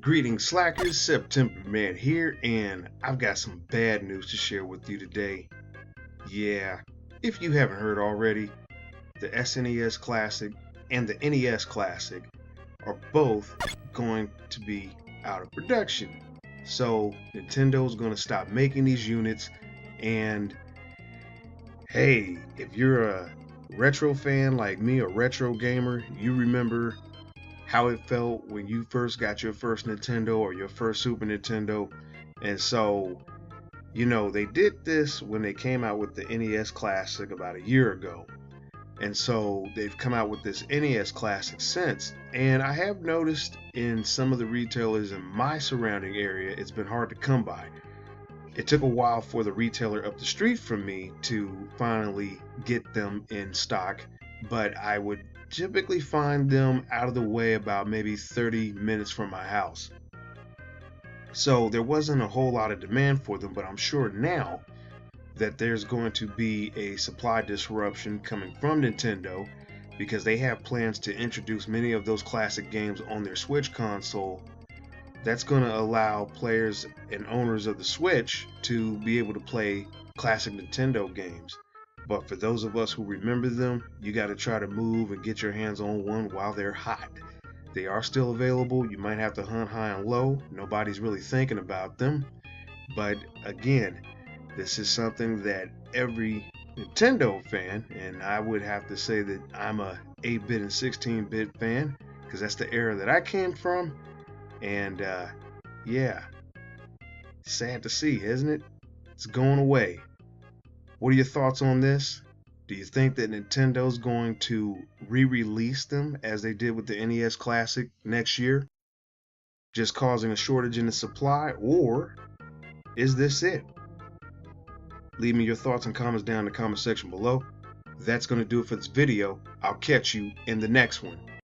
Greetings, Slackers. September Man here, and I've got some bad news to share with you today. Yeah, if you haven't heard already, the SNES Classic and the NES Classic are both going to be out of production. So, Nintendo's going to stop making these units, and hey, if you're a retro fan like me, a retro gamer, you remember how it felt when you first got your first Nintendo or your first Super Nintendo. And so, they did this when they came out with the NES Classic about a year ago. And so they've come out with this NES Classic since. And I have noticed in some of the retailers in my surrounding area, it's been hard to come by. It took a while for the retailer up the street from me to finally get them in stock, but I would typically find them out of the way about maybe 30 minutes from my house. So there wasn't a whole lot of demand for them, but I'm sure now that there's going to be a supply disruption coming from Nintendo because they have plans to introduce many of those classic games on their Switch console. That's going to allow players and owners of the Switch to be able to play classic Nintendo games. But for those of us who remember them, you got to try to move and get your hands on one while they're hot. They are still available. You might have to hunt high and low. Nobody's really thinking about them. But again, this is something that every Nintendo fan, and I would have to say that I'm a 8-bit and 16-bit fan because that's the era that I came from. And yeah, sad to see, isn't it? It's going away. What are your thoughts on this? Do you think that Nintendo's going to re-release them as they did with the NES Classic next year, just causing a shortage in the supply, or is this it? Leave me your thoughts and comments down in the comment section below. That's going to do it for this video. I'll catch you in the next one.